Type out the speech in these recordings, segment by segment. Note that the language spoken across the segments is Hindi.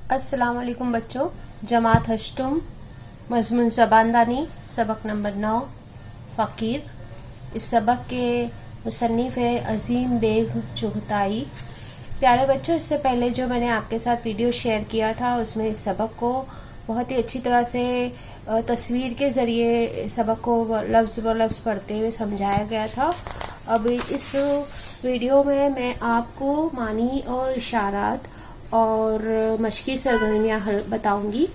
अस्सलाम वालेकुम बच्चों। जमात हश्तुम मज़मून ज़बानदानी सबक नंबर 9 फ़कीर। इस सबक के मुसन्निफ़ है अज़ीम बेग चुगताई। प्यारे बच्चों, इससे पहले जो मैंने आपके साथ वीडियो शेयर किया था उसमें इस सबक को बहुत ही अच्छी तरह से तस्वीर के ज़रिए सबक को लफ्ज़ ब लफ्ज़ पढ़ते हुए समझाया गया था। अब इस वीडियो में मैं आपको मानी और इशारात और मशक़ी सरगर्मियाँ बताऊंगी।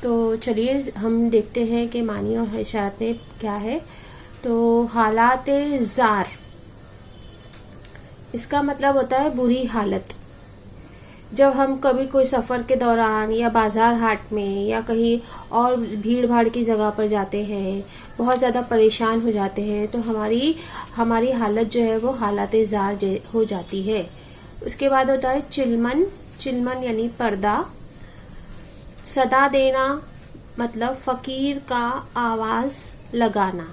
तो चलिए हम देखते हैं कि मानी और इशारात में क्या है। तो हालात ज़ार, इसका मतलब होता है बुरी हालत। जब हम कभी कोई सफ़र के दौरान या बाज़ार हाट में या कहीं और भीड़ भाड़ की जगह पर जाते हैं, बहुत ज़्यादा परेशान हो जाते हैं, तो हमारी हालत जो है वो हालात ज़ार हो जाती है। उसके बाद होता है चिलमन। चिलमन यानी पर्दा। सदा देना मतलब फ़कीर का आवाज़ लगाना।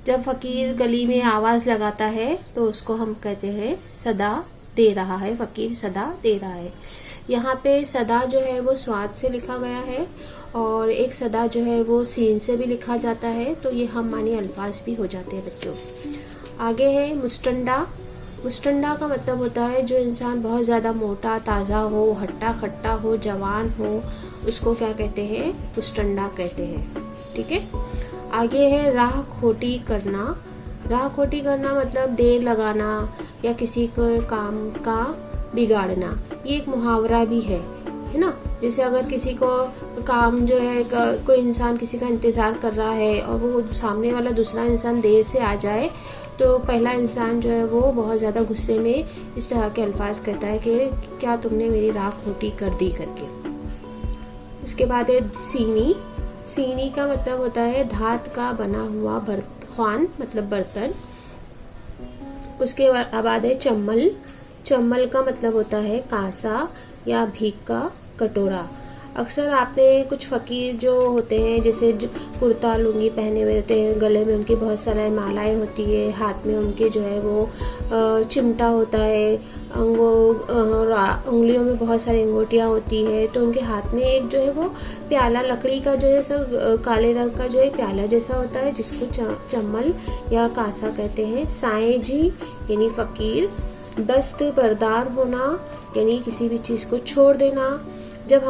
जब फ़कीर गली में आवाज़ लगाता है तो उसको हम कहते हैं सदा दे रहा है, फ़कीर सदा दे रहा है। यहाँ पे सदा जो है वो स्वाद से लिखा गया है और एक सदा जो है वो सीन से भी लिखा जाता है, तो ये हम मानी अल्फाज भी हो जाते हैं बच्चों। आगे है मुस्टंडा। मुस्टंडा का मतलब होता है जो इंसान बहुत ज़्यादा मोटा ताज़ा हो, हट्टा खट्टा हो, जवान हो, उसको क्या कहते हैं? मुस्टंडा कहते हैं। ठीक है। आगे है राह खोटी करना। राह खोटी करना मतलब देर लगाना या किसी को काम का बिगाड़ना। ये एक मुहावरा भी है ना। जैसे अगर किसी को काम जो है कोई इंसान किसी का इंतज़ार कर रहा है और वो सामने वाला दूसरा इंसान देर से आ जाए, तो पहला इंसान जो है वो बहुत ज़्यादा गुस्से में इस तरह के अल्फाज कहता है कि क्या तुमने मेरी राह खोटी कर दी करके। उसके बाद है सीनी। सीनी का मतलब होता है धात का बना हुआ ख्वान मतलब बर्तन। उसके बाद है चम्मल। चम्मल का मतलब होता है कासा या भीख का कटोरा। अक्सर आपने कुछ फ़कीर जो होते हैं जैसे कुर्ता लुंगी पहने हुए रहते हैं, गले में उनकी बहुत सारी मालाएं होती है, हाथ में उनके जो है वो चिमटा होता है, उंगलियों में बहुत सारी अंगूठियाँ होती है, तो उनके हाथ में एक जो है वो प्याला लकड़ी का जो है सब काले रंग का जो है प्याला जैसा होता है जिसको चम्मल या कासा कहते हैं। साएं जी यानी फ़कीर। दस्त बरदार होना यानी किसी भी चीज़ को छोड़ देना। जब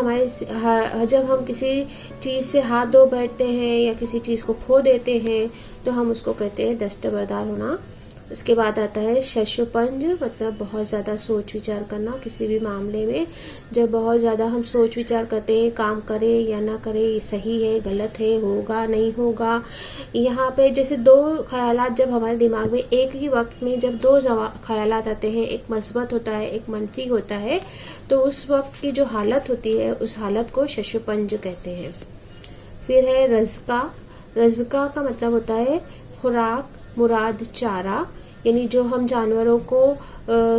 हम किसी चीज़ से हाथ धो बैठते हैं या किसी चीज़ को खो देते हैं तो हम उसको कहते हैं दस्तबरदार होना। उसके बाद आता है शशुपंज मतलब बहुत ज़्यादा सोच विचार करना किसी भी मामले में। जब बहुत ज़्यादा हम सोच विचार करते हैं काम करें या ना करें, ये सही है गलत है, होगा नहीं होगा। यहाँ पे जैसे दो ख्यालात जब हमारे दिमाग में एक ही वक्त में जब दो ख्यालात आते हैं, एक मस्बत होता है एक मनफी होता है, तो उस वक्त की जो हालत होती है उस हालत को शशुपंज कहते हैं। फिर है रज़का। रज़का का मतलब होता है खुराक मुराद चारा, यानी जो हम जानवरों को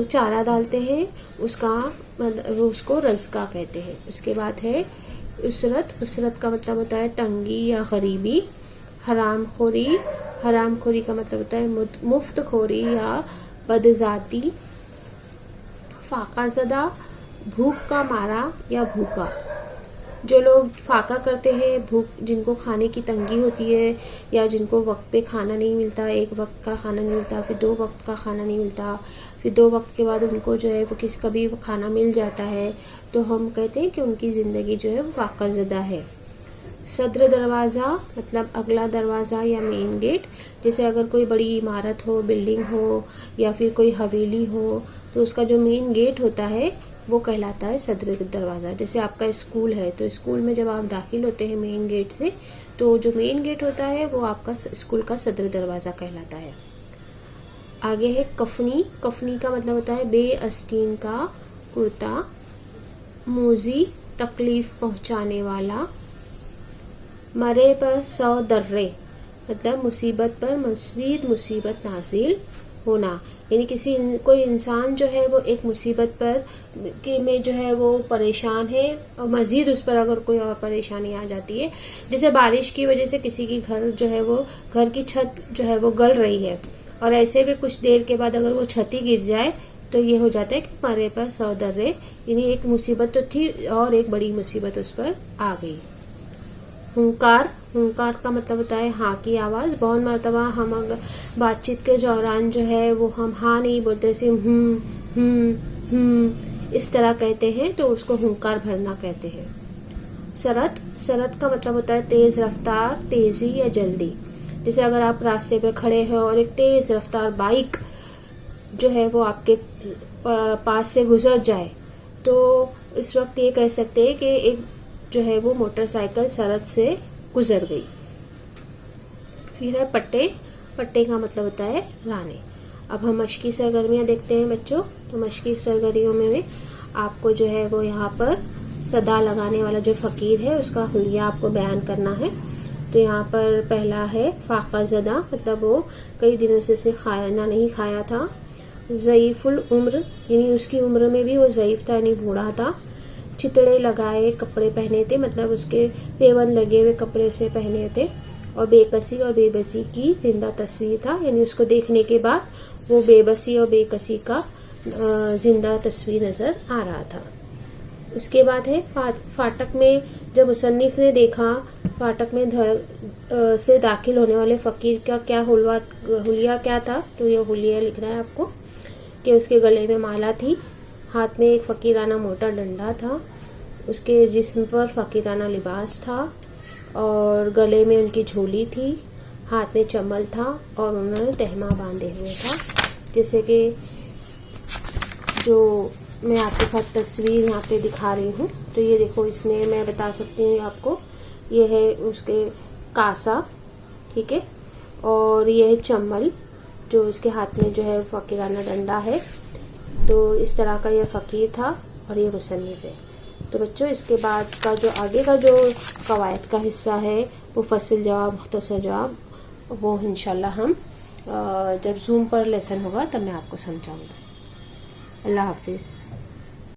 चारा डालते हैं उसको रज़का कहते हैं। उसके बाद है उसरत। उसरत का मतलब होता है तंगी या गरीबी। हरामखोरी। हरामखोरी का मतलब होता है मुफ्तखोरी या बदज़ाती। फाकाज़दा भूख का मारा या भूखा। जो लोग फाका करते हैं, भूख जिनको खाने की तंगी होती है या जिनको वक्त पे खाना नहीं मिलता, एक वक्त का खाना नहीं मिलता, फिर 2 वक्त का खाना नहीं मिलता, फिर 2 वक्त के बाद उनको जो है वो किसी कभी खाना मिल जाता है, तो हम कहते हैं कि उनकी ज़िंदगी जो है वो फाकाज़दा है। सदर दरवाज़ा मतलब अगला दरवाज़ा या मेन गेट। जैसे अगर कोई बड़ी इमारत हो, बिल्डिंग हो या फिर कोई हवेली हो, तो उसका जो मेन गेट होता है वो कहलाता है सदर दरवाज़ा। जैसे आपका स्कूल है तो स्कूल में जब आप दाखिल होते हैं मेन गेट से, तो जो मेन गेट होता है वो आपका स्कूल का सदर दरवाज़ा कहलाता है। आगे है कफनी। कफनी का मतलब होता है बेअस्तीन का कुर्ता। मूजी तकलीफ़ पहुँचाने वाला। मरे पर 100 दर्रे मतलब मुसीबत पर मज़ीद मुसीबत नाजिल होना, यानी कोई इंसान जो है वो एक मुसीबत पर में जो है वो परेशान है और मज़ीद उस पर अगर कोई और परेशानी आ जाती है, जैसे बारिश की वजह से किसी की घर जो है वो घर की छत जो है वो गल रही है और ऐसे भी कुछ देर के बाद अगर वो छत ही गिर जाए तो ये हो जाता है कि मरे पर 100 दर्रे, यानी एक मुसीबत तो थी और एक बड़ी मुसीबत उस पर आ गई। हुंकार, हुंकार का मतलब होता है हाँ की आवाज़। बहुत मरतबा हम अगर बातचीत के दौरान जो है वो हम हाँ नहीं बोलते, सिर्फ इस तरह कहते हैं, तो उसको हुंकार भरना कहते हैं। सरत, सरत का मतलब होता है तेज़ रफ्तार, तेज़ी या जल्दी। जैसे अगर आप रास्ते पे खड़े हो और एक तेज़ रफ्तार बाइक जो है वो आपके पास से गुजर जाए, तो इस वक्त ये कह सकते हैं कि एक जो है वो मोटरसाइकिल सरत से गुजर गई। फिर है पट्टे, पट्टे का मतलब होता है राने। अब हम मशकी सरगर्मियाँ देखते हैं बच्चों। तो मशकी सरगर्मियों में आपको जो है वो यहाँ पर सदा लगाने वाला जो फ़कीर है उसका हुलिया आपको बयान करना है। तो यहाँ पर पहला है फाका ज़दा, मतलब वो कई दिनों से उसे खाना नहीं खाया था। ज़ईफ़ुल उम्र, यानी उसकी उम्र में भी वो ज़ईफ़ था, यानी बूढ़ा था। चितड़े लगाए कपड़े पहने थे, मतलब उसके पेवन लगे हुए कपड़े उसे पहने थे। और बेकसी और बेबसी की जिंदा तस्वीर था, यानी उसको देखने के बाद वो बेबसी और बेकसी का जिंदा तस्वीर नज़र आ रहा था। उसके बाद है फाटक में जब मुसन्निफ ने देखा फाटक में से दाखिल होने वाले फ़कीर का क्या हुलिया क्या था, तो ये हुलिया लिख रहा है आपको कि उसके गले में माला थी, हाथ में एक फ़कीराना मोटा डंडा था, उसके जिस्म पर फ़कीराना लिबास था और गले में उनकी झोली थी, हाथ में चम्बल था और उन्होंने तहमा बांधे हुए था। जैसे कि जो मैं आपके साथ तस्वीर यहाँ पे दिखा रही हूँ, तो ये देखो, इसमें मैं बता सकती हूँ आपको, ये है उसके कासा, ठीक है, और ये है चम्बल जो उसके हाथ में जो है फ़कीराना डंडा है। तो इस तरह का ये फ़कीर था और ये मुसन्निफ है। तो बच्चों इसके बाद का जो आगे का जो कवायद का हिस्सा है वो फसल जवाब, मुख्तसर जवाब, वो इंशाल्लाह हम जब ज़ूम पर लेसन होगा तब मैं आपको समझाऊंगी। अल्लाह हाफिज़।